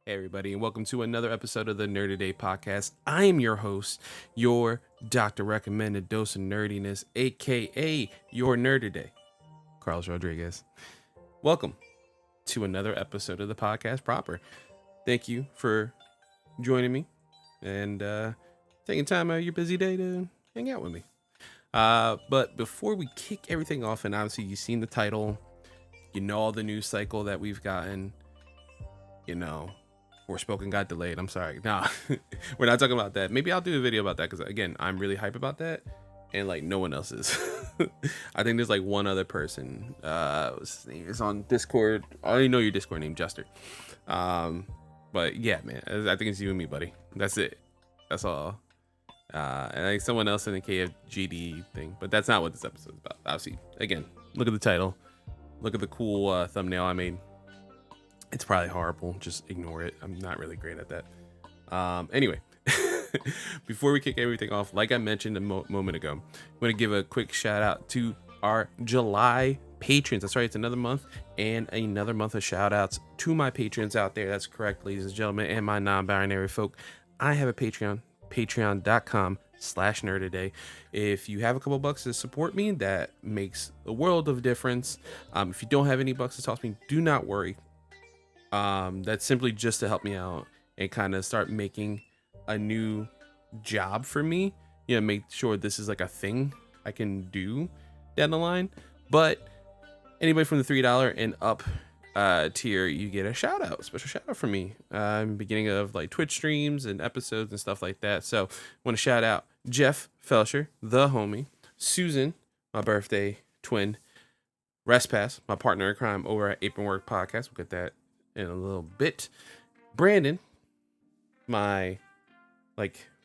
Hey, everybody, and welcome to another episode of the Nerd Today podcast. I am your host, your Dr. Recommended Dose of Nerdiness, aka your Nerd Today, Carlos Rodriguez. Welcome to another episode of the podcast proper. Thank you for joining me and taking time out of your busy day to hang out with me. But before we kick everything off, and obviously you've seen the title, you know all the news cycle that we've gotten, Forspoken got delayed. I'm sorry. Nah, we're not talking about that. Maybe I'll do a video about that because, again, I'm really hype about that. And, no one else is. I think there's, one other person. What's his name? It's on Discord. I already know your Discord name, Jester. But, yeah, man. I think it's you and me, buddy. That's it. That's all. And I think someone else in the KFGD thing. But that's not what this episode's about. Obviously, again, look at the title. Look at the cool thumbnail I made. It's probably horrible. Just ignore it. I'm not really great at that. Anyway, before we kick everything off, like I mentioned a moment ago, I'm going to give a quick shout out to our July patrons. That's right. It's another month and another month of shout outs to my patrons out there. That's correct, ladies and gentlemen, and my non-binary folk. I have a Patreon, patreon.com/nerdtoday. If you have a couple bucks to support me, that makes a world of difference. If you don't have any bucks to toss me, do not worry. That's simply just to help me out and kind of start making a new job for me. Make sure this is a thing I can do down the line. But anybody from the $3 and up tier, you get a special shout out from me. Beginning of Twitch streams and episodes and stuff like that. So I want to shout out Jeff Felsher, the homie, Susan, my birthday twin, Rest Pass, my partner in crime over at Apron Work Podcast. We'll get that in a little bit. Brandon, my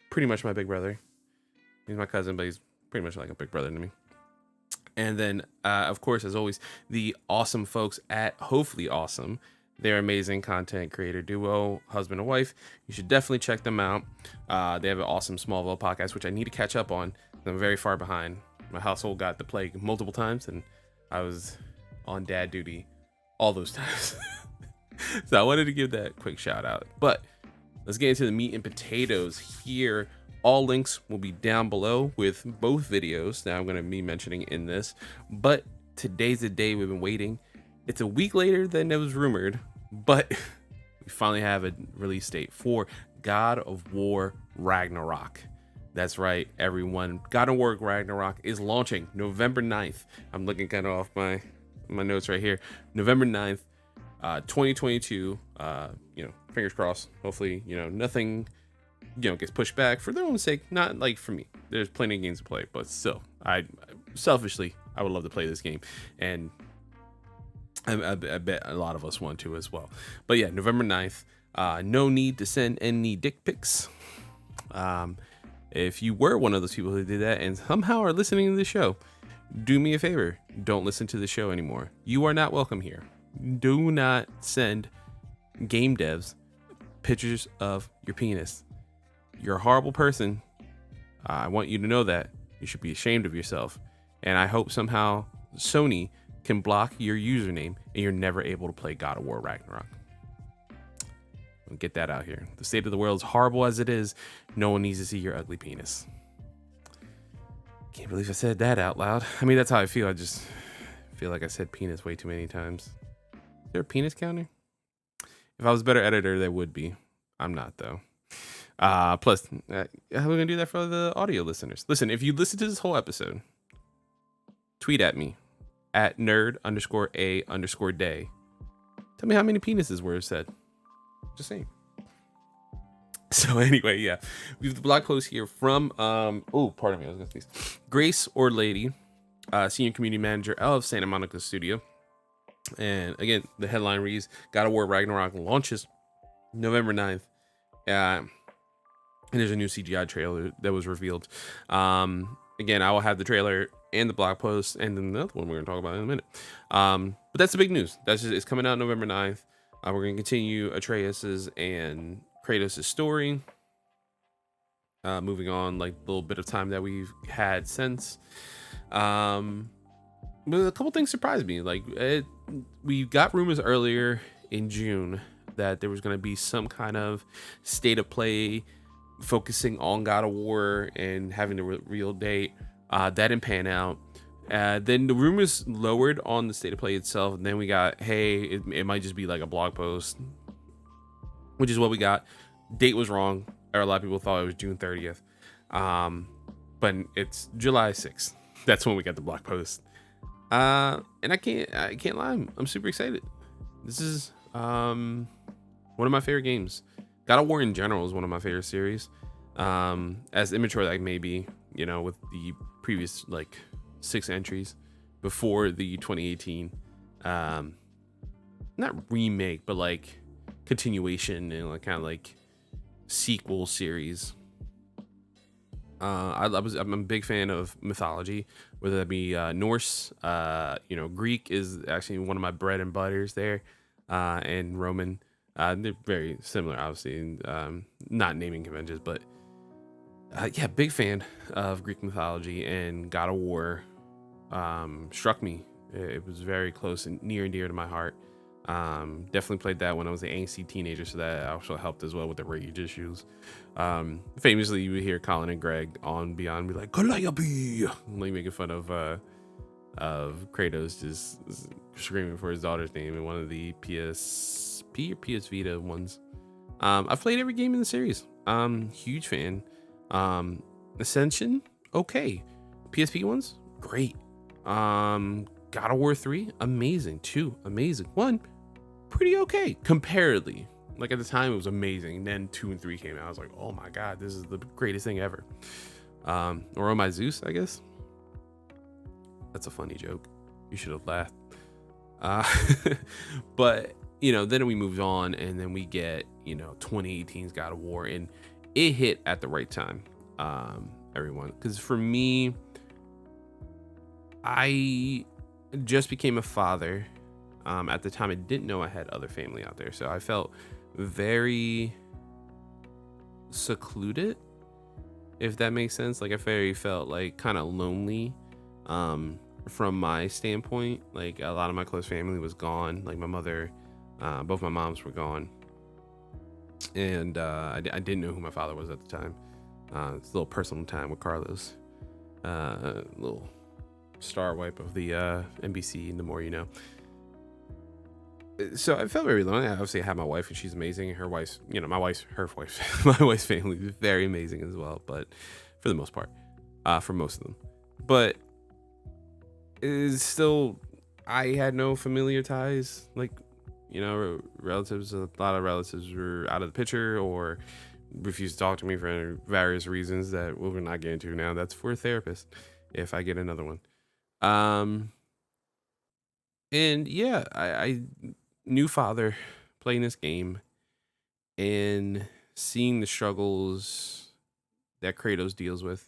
pretty much my big brother. He's my cousin, but he's pretty much like a big brother to me. And then of course, as always, the awesome folks at Hopefully Awesome. They're amazing content creator duo, husband and wife. You should definitely check them out. They have an awesome Smallville podcast, which I need to catch up on. I'm very far behind. My household got the plague multiple times, and I was on dad duty all those times. So I wanted to give that quick shout out. But let's get into the meat and potatoes here. All links will be down below with both videos that I'm going to be mentioning in this. But today's the day we've been waiting. It's a week later than it was rumored, but we finally have a release date for God of War Ragnarok. That's right, everyone. God of War Ragnarok is launching November 9th. I'm looking kind of off my notes right here. November 9th. 2022, fingers crossed. Hopefully, nothing, gets pushed back for their own sake. Not for me. There's plenty of games to play, but still, I would love to play this game, and I bet a lot of us want to as well. But yeah, November 9th. No need to send any dick pics. If you were one of those people who did that and somehow are listening to the show, do me a favor. Don't listen to the show anymore. You are not welcome here. Do not send game devs pictures of your penis. You're a horrible person. I want you to know that. You should be ashamed of yourself. And I hope somehow Sony can block your username and you're never able to play God of War Ragnarok. I'll get that out here. The state of the world is horrible as it is. No one needs to see your ugly penis. Can't believe I said that out loud. I mean, that's how I feel. I just feel like I said penis way too many times. Is there a penis counter? If I was a better editor, there would be. I'm not, though. Plus, how are we going to do that for the audio listeners? Listen, if you listen to this whole episode, tweet at me at nerd_a_day. Tell me how many penises were said. Just saying. So anyway, yeah. We have the blog post here from, pardon me, I was going to sneeze. Grace or Lady, Senior Community Manager of Santa Monica Studio. And again, the headline reads, God of War Ragnarok launches November 9th. And there's a new CGI trailer that was revealed. Again, I will have the trailer and the blog post and then the other one we're going to talk about in a minute. But that's the big news. It's coming out November 9th. We're going to continue Atreus's and Kratos' story. Moving on, the little bit of time that we've had since. But a couple things surprised me. We got rumors earlier in June that there was going to be some kind of state of play focusing on God of War and having the real date. That didn't pan out. Then the rumors lowered on the state of play itself, and then we got, hey, it might just be like a blog post, which is what we got. Date was wrong, or a lot of people thought it was June 30th, but it's July 6th. That's when we got the blog post. And I can't lie, I'm super excited. This is one of my favorite games. God of War in general is one of my favorite series. As immature that may be, with the previous like 6 entries before the 2018 not remake, but like continuation and like kind of like sequel series. I'm a big fan of mythology, whether that be Norse, Greek is actually one of my bread and butters there, and Roman. They're very similar, obviously, not naming conventions, but yeah, big fan of Greek mythology, and God of War struck me. It was very close and near and dear to my heart. Definitely played that when I was an angsty teenager, so that also helped as well with the rage issues. Famously, you would hear Colin and Greg on Beyond be like, Calliope, like making fun of Kratos just screaming for his daughter's name in one of the PSP or PS Vita ones. I've played every game in the series. Huge fan. Ascension, okay. PSP ones, great. God of War 3, amazing. 2, amazing. 1, pretty okay comparatively. Like at the time it was amazing. Then 2 and 3 came out. I was like, oh my god, this is the greatest thing ever. Or oh my Zeus, I guess. That's a funny joke. You should have laughed. But then we moved on, and then we get 2018's God of War, and it hit at the right time. Everyone, because for me, I just became a father. At the time, I didn't know I had other family out there, so I felt very secluded, if that makes sense. Like I felt like kind of lonely. From my standpoint, like a lot of my close family was gone. Like my mother, both my moms were gone, and I didn't know who my father was at the time. It's a little personal time with Carlos, little star wipe of the NBC and the more you know. So I felt very lonely. I obviously had my wife, and she's amazing. Her wife's, my wife's family is very amazing as well. But for the most part, for most of them, but is still, I had no familiar ties. Like, relatives. A lot of relatives were out of the picture or refused to talk to me for various reasons that we're not getting into now. That's for a therapist if I get another one. And yeah, I new father playing this game and seeing the struggles that Kratos deals with.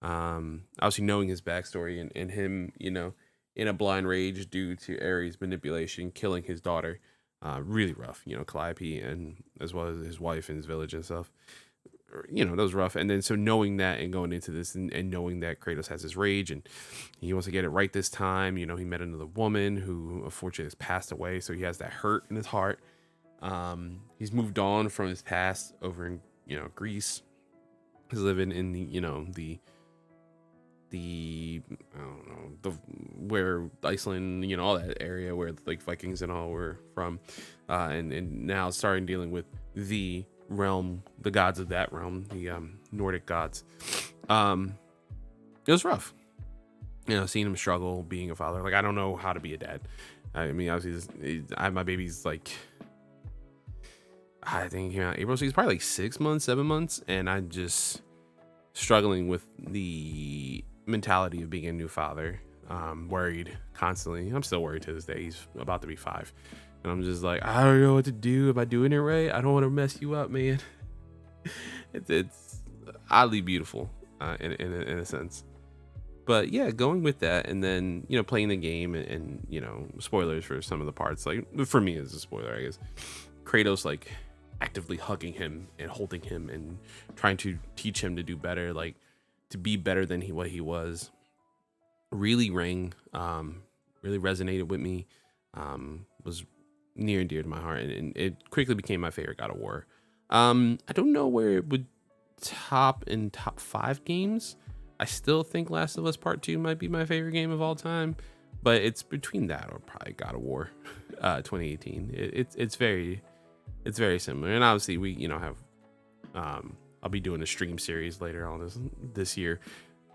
Obviously knowing his backstory and him, in a blind rage due to Ares' manipulation, killing his daughter. Really rough, Calliope, and as well as his wife and his village and stuff. That was rough. And then so knowing that and going into this and knowing that Kratos has his rage and he wants to get it right this time. He met another woman who unfortunately has passed away, so he has that hurt in his heart. He's moved on from his past over in Greece. He's living in the I don't know, where Iceland, all that area where like Vikings and all were from, and now starting dealing with the realm, the gods of that realm, the Nordic gods. It was rough, seeing him struggle being a father. Like I don't know how to be a dad. I mean, obviously, I have my baby's like, I think he came out April, so he's probably like 6 months, 7 months, and I'm just struggling with the mentality of being a new father. Worried constantly. I'm still worried to this day. He's about to be 5, and I'm just like, I don't know what to do. Am I doing it right? I don't want to mess you up, man. It's oddly beautiful in a sense. But yeah, going with that, and then playing the game, and spoilers for some of the parts. Like for me, it's a spoiler, I guess. Kratos like actively hugging him and holding him and trying to teach him to do better, like to be better than what he was. Really rang, really resonated with me. Was near and dear to my heart, and it quickly became my favorite God of War. I don't know where it would top 5 games. I still think Last of Us Part 2 might be my favorite game of all time, but it's between that or probably God of War 2018. It's very similar. And obviously we, have I'll be doing a stream series later on this year.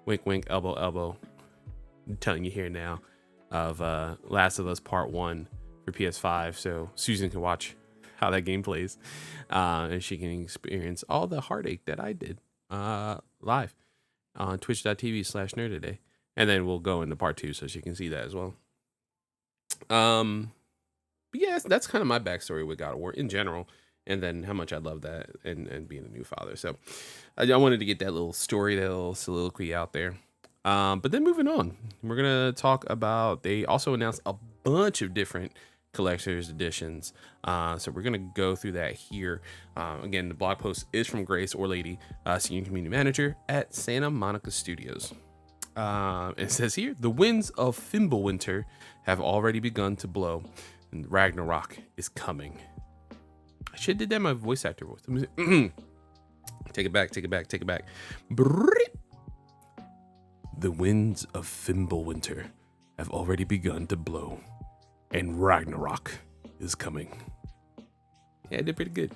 Wink wink, elbow elbow. I'm telling you here now of Last of Us Part 1 for PS5, so Susan can watch how that game plays, and she can experience all the heartache that I did live on twitch.tv/nerd today. And then we'll go into part 2 so she can see that as well. But yeah, that's kind of my backstory with God of War in general, and then how much I love that and being a new father. So I wanted to get that little story, that little soliloquy out there. But then moving on, we're gonna talk about, they also announced a bunch of different collector's editions. So we're gonna go through that here. Again, the blog post is from Grace or Lady, senior community manager at Santa Monica Studios. It says here, the winds of Fimbulwinter have already begun to blow, and Ragnarok is coming. I should have did that in my voice actor voice. Take it back. The winds of Fimbulwinter have already begun to blow, and Ragnarok is coming. Yeah, I did pretty good.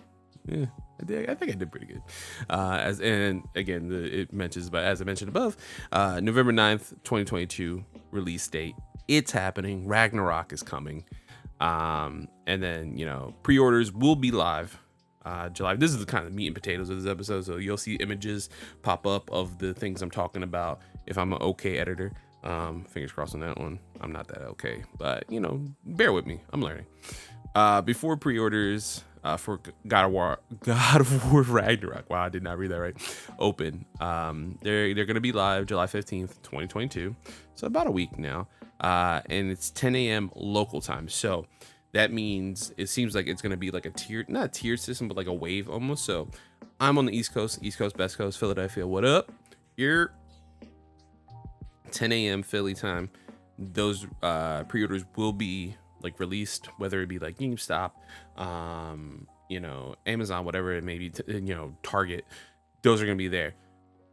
Yeah, I think I did pretty good. It mentions, but as I mentioned above, November 9th, 2022 release date. It's happening. Ragnarok is coming. And then, pre-orders will be live July. This is the kind of meat and potatoes of this episode, so you'll see images pop up of the things I'm talking about if I'm an okay editor. Fingers crossed on that one. I'm not that okay, but bear with me, I'm learning. Before pre-orders for God of War Ragnarok, wow, I did not read that right, open, they're gonna be live July 15th, 2022, so about a week now, and it's 10 a.m. local time. So that means it seems like it's gonna be like not a tiered system, but like a wave almost. So I'm on the East Coast, Best Coast, Philadelphia. What up? Here, 10 a.m. Philly time. Those pre-orders will be like released, whether it be like GameStop, Amazon, whatever it may be, Target. Those are gonna be there.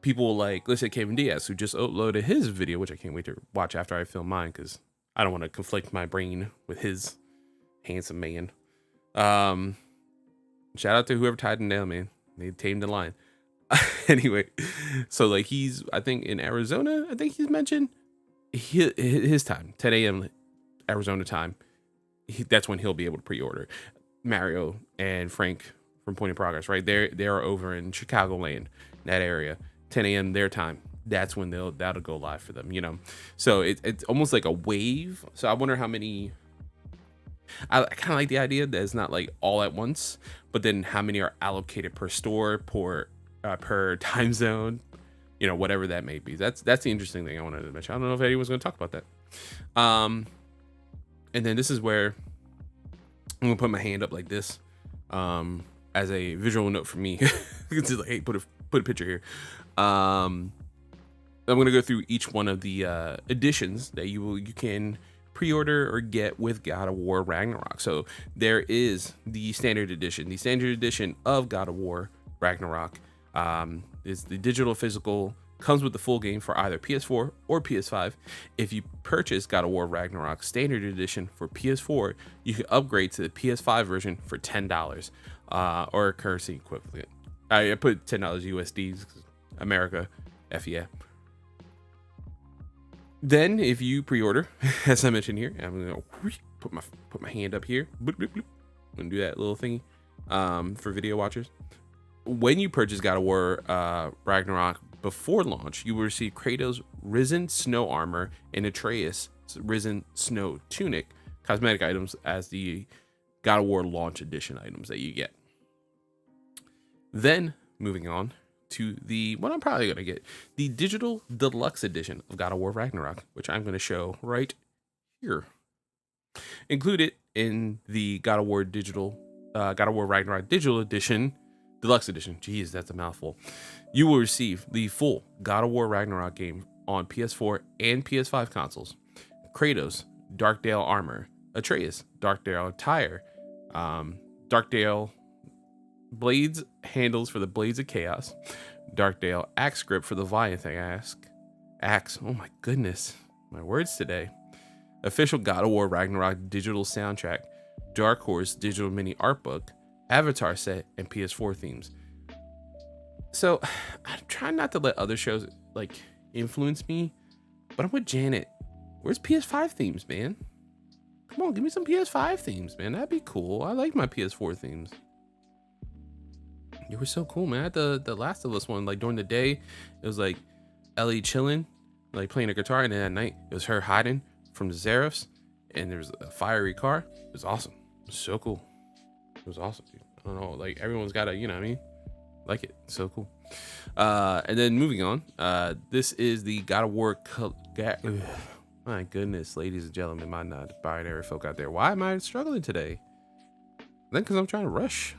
People like, let's say Kevin Diaz, who just uploaded his video, which I can't wait to watch after I film mine, because I don't want to conflict my brain with his handsome man. Shout out to whoever tied him down, man. They tamed the lion. Anyway, so like I think in Arizona, I think he's mentioned his time, 10 a.m. Arizona time. That's when he'll be able to pre-order. Mario and Frank from Point of Progress, right? They're over in Chicagoland, that area, 10 a.m. their time. That's when that'll go live for them, So it's almost like a wave. So I wonder how many. I kind of like the idea that it's not like all at once, but then how many are allocated per store, per time zone, whatever that may be. That's the interesting thing I wanted to mention. I don't know if anyone's going to talk about that. And then this is where I'm gonna put my hand up like this, as a visual note for me. It's just like, hey, put a picture here. I'm gonna go through each one of the editions that you can pre-order or get with God of War Ragnarok. So there is the standard edition. The standard edition of God of War Ragnarok is the digital physical. Comes with the full game for either PS4 or PS5. If you purchase God of War Ragnarok Standard Edition for PS4, you can upgrade to the PS5 version for $10, or currency equivalent. I put $10 USD, America, F yeah. Then if you pre-order, as I mentioned here, I'm gonna put my hand up here, bloop, bloop, bloop, and do that little thingy for video watchers. When you purchase God of War Ragnarok before launch, you will receive Kratos' Risen Snow Armor and Atreus' Risen Snow Tunic cosmetic items as the God of War launch edition items that you get. Then moving on to what I'm probably going to get, the digital deluxe edition of God of War Ragnarok, which I'm going to show right here. Included in the God of War Ragnarok digital edition, deluxe edition, geez, that's a mouthful, you will receive the full God of War Ragnarok game on PS4 and PS5 consoles. Kratos, Darkdale Armor, Atreus, Darkdale Attire, Darkdale Blades handles for the Blades of Chaos. Darkdale Axe Grip for the Leviathan Axe. Oh my goodness. My words today. Official God of War Ragnarok digital soundtrack. Dark Horse digital mini art book. Avatar set and PS4 themes. So I'm trying not to let other shows like influence me, but I'm with Janet. Where's PS5 themes, man? Come on, give me some PS5 themes, man. That'd be cool. I like my PS4 themes. You were so cool, man. I had the Last of Us one, like during the day, it was like Ellie chilling, like playing a guitar, and then at night it was her hiding from the Zerefs, and there was a fiery car. It was awesome. It was so cool. It was awesome, dude. I don't know, like everyone's got a, you know what I mean? Like it. So cool. And then moving on, this is the God of War. My goodness, ladies and gentlemen, my non-binary folk out there. Why am I struggling today? I think because I'm trying to rush.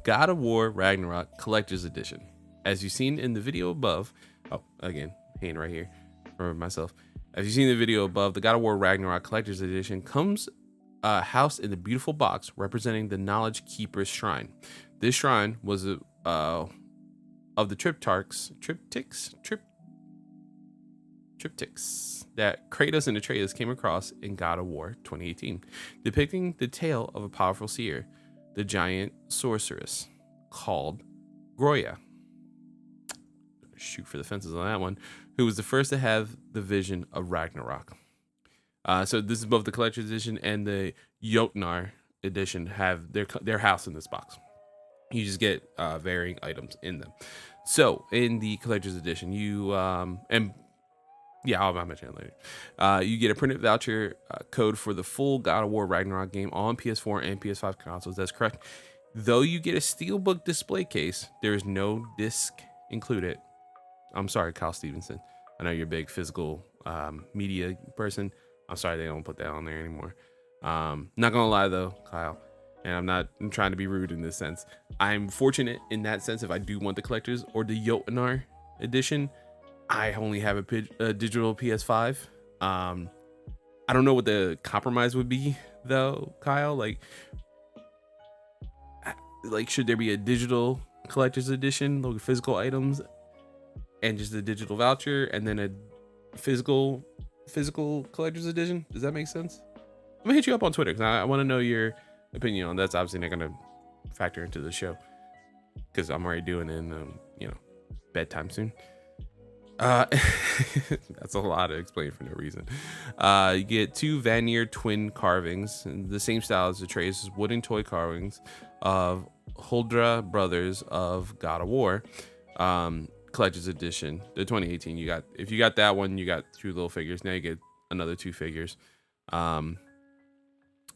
God of War Ragnarok Collector's Edition. As you've seen in the video above, oh, again, hand right here for myself. As you've seen in the video above, the God of War Ragnarok Collector's Edition comes housed in the beautiful box representing the Knowledge Keeper's Shrine. This shrine was of the triptychs that Kratos and Atreus came across in God of War 2018, depicting the tale of a powerful seer, the giant sorceress called Groya. Shoot for the fences on that one. Who was the first to have the vision of Ragnarok. So this is both the collector's edition and the Jotnar edition have their house in this box. You just get varying items in them. So in the collector's edition, you and yeah, I'll mention it later. You get a printed voucher code for the full God of War Ragnarok game on PS4 and PS5 consoles. That's correct. Though you get a steelbook display case, there is no disc included. I'm sorry, Kyle Stevenson. I know you're a big physical media person. I'm sorry they don't put that on there anymore. Not gonna lie though, Kyle, and I'm trying to be rude in this sense. I'm fortunate in that sense. If I do want the collectors or the Jotnar edition, I only have a digital PS5. I don't know what the compromise would be though, Kyle. Like should there be a digital collector's edition, like physical items, and just a digital voucher, and then a physical collector's edition? Does that make sense? I'm gonna hit you up on Twitter because I want to know your opinion on that. That's obviously not gonna factor into the show because I'm already doing it in bedtime soon. That's a lot to explain for no reason. You get 2 Vanir twin carvings in the same style as Atreus' wooden toy carvings of Huldra brothers of God of War. Collector's edition, the 2018. If you got that one, you got 2 little figures. Now you get another 2 figures. And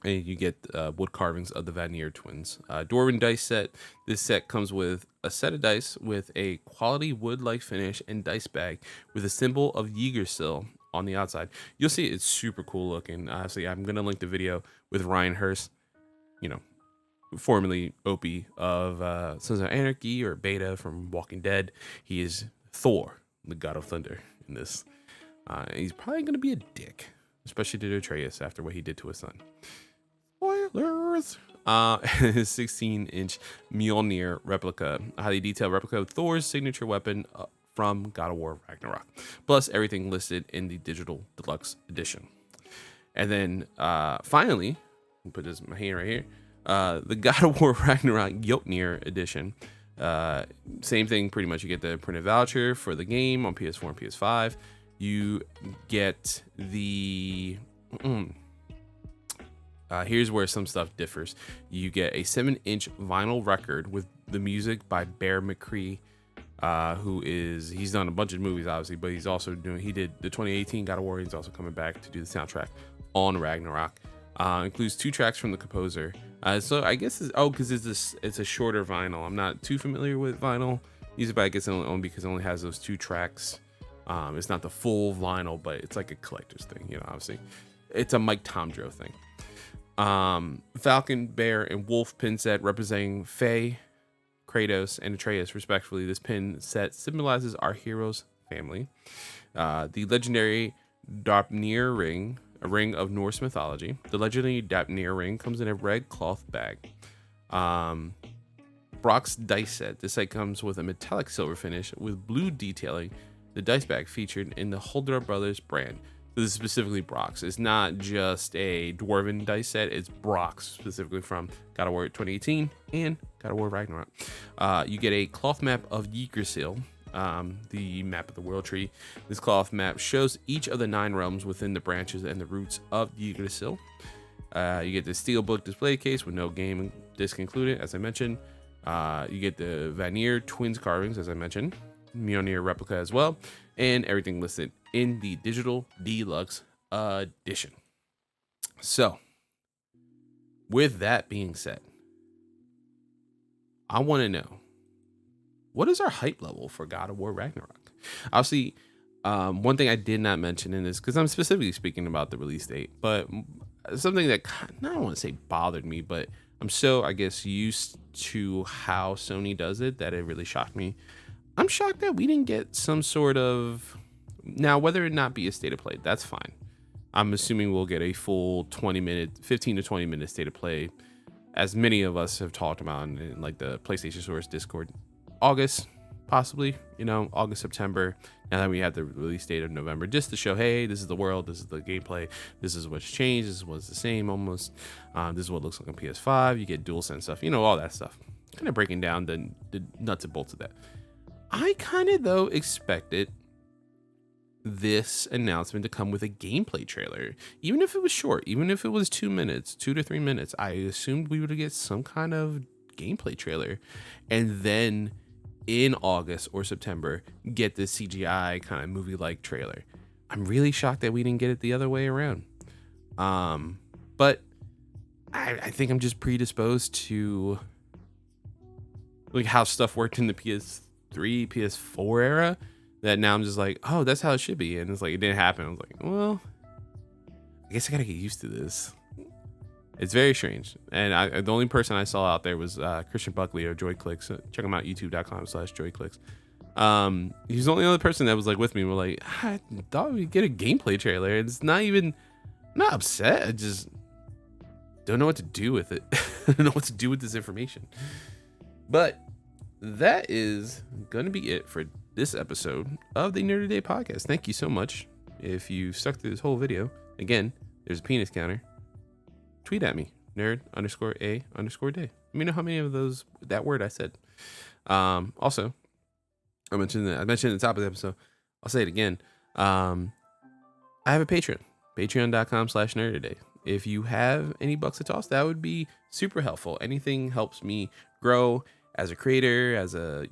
you get wood carvings of the Vanir twins. Dwarven dice set. This set comes with a set of dice with a quality wood-like finish and dice bag with a symbol of Yggdrasil on the outside. You'll see it's super cool looking. Obviously, I'm going to link the video with Ryan Hurst, formerly Opie of Sons of Anarchy or Beta from Walking Dead. He is Thor, the god of thunder in this. He's probably going to be a dick, especially to Atreus after what he did to his son. Spoilers. His 16-inch Mjolnir replica, a highly detailed replica of Thor's signature weapon from God of War Ragnarok, plus everything listed in the digital deluxe edition. And then finally, I'll put this in my hand right here, the God of War Ragnarok Jotnar edition. Same thing, pretty much. You get the printed voucher for the game on PS4 and PS5. You get the here's where some stuff differs. You get a 7-inch vinyl record with the music by Bear McCree, he's done a bunch of movies obviously, but he did the 2018 God of War. He's also coming back to do the soundtrack on Ragnarok. Includes 2 tracks from the composer. So I guess because it's a shorter vinyl. I'm not too familiar with vinyl music, but I guess only because it only has those 2 tracks. It's not the full vinyl, but it's like a collector's thing, obviously. It's a Mike Tomdro thing. Falcon, Bear, and Wolf pin set representing Faye, Kratos, and Atreus, respectively. This pin set symbolizes our hero's family. The legendary Dropnir ring a ring of Norse mythology. The legendary Dapnir ring comes in a red cloth bag. Brock's dice set. This set comes with a metallic silver finish with blue detailing. The dice bag featured in the Holder Brothers brand. This is specifically Brock's. It's not just a Dwarven dice set. It's Brock's, specifically from God of War 2018 and God of War Ragnarök. You get a cloth map of Yggdrasil, the map of the World Tree. This cloth map shows each of the 9 realms within the branches and the roots of Yggdrasil. You get the steelbook display case with no game disc included, as I mentioned. You get the Vanir twins carvings, as I mentioned. Mjolnir replica as well, and everything listed in the digital deluxe edition. So, with that being said, I want to know, what is our hype level for God of War Ragnarok? Obviously, one thing I did not mention in this, because I'm specifically speaking about the release date, but something that, I don't want to say bothered me, but I'm so, I guess, used to how Sony does it that it really shocked me. I'm shocked that we didn't get some sort of, now whether it not be a state of play, that's fine. I'm assuming we'll get a full 15 to 20 minute state of play, as many of us have talked about in like the PlayStation Source Discord. August, possibly, August, September. Now that we have the release date of November, just to show, hey, this is the world, this is the gameplay, this is what's changed, this is what's the same almost. This is what it looks like on PS5. You get DualSense stuff, all that stuff. Kind of breaking down the nuts and bolts of that. I kind of, though, expected this announcement to come with a gameplay trailer. Even if it was short, even if it was 2 minutes, 2 to 3 minutes, I assumed we would get some kind of gameplay trailer. And then in August or September, get this CGI kind of movie-like trailer. I'm really shocked that we didn't get it the other way around. But I think I'm just predisposed to like how stuff worked in the PS3, PS4 era, that now I'm just like, oh, that's how it should be. And it's like, it didn't happen. I was like, well, I guess I gotta get used to this. It's very strange. And the only person I saw out there was Christian Buckley of JoyClicks. Check him out, youtube.com/JoyClicks. He's the only other person that was like with me. We're like, I thought we'd get a gameplay trailer. It's not even, I'm not upset. I just don't know what to do with it. I don't know what to do with this information. But that is going to be it for this episode of the Nerd Today podcast. Thank you so much. If you stuck through this whole video, again, there's a penis counter. Tweet at me, nerd_a_day. Let me know how many of that word I said. Also, I mentioned at the top of the episode. I'll say it again. I have a Patreon, patreon.com/nerdtoday. If you have any bucks to toss, that would be super helpful. Anything helps me grow as a creator, as a,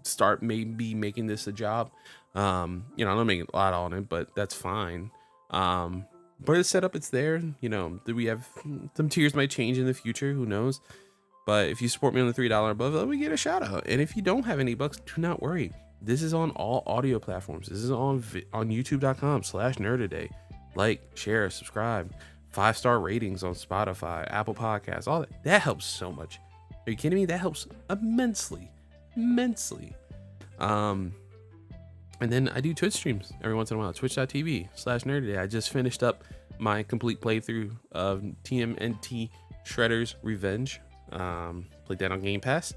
start maybe making this a job. I'm not making a lot on it, but that's fine. But it's set up, it's there. We have some tiers might change in the future, who knows? But if you support me on the $3 above, let me get a shout out. And if you don't have any bucks, do not worry. This is on all audio platforms. This is on youtube.com/nerdtoday. Like, share, subscribe, 5-star ratings on Spotify, Apple Podcasts, all that. That helps so much. Are you kidding me? That helps immensely. And then I do Twitch streams every once in a while. Twitch.tv/nerdtoday. I just finished up my complete playthrough of TMNT Shredder's Revenge. Played that on Game Pass.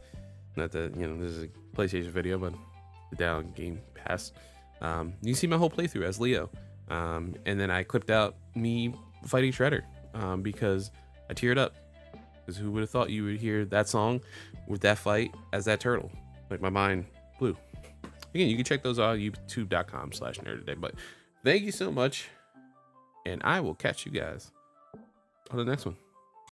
Not that, this is a PlayStation video, but put that on Game Pass. You can see my whole playthrough as Leo. And then I clipped out me fighting Shredder because I teared up. Because who would have thought you would hear that song with that fight as that turtle? Like, my mind blew. Again, you can check those out, youtube.com/nerdtoday. But thank you so much, and I will catch you guys on the next one.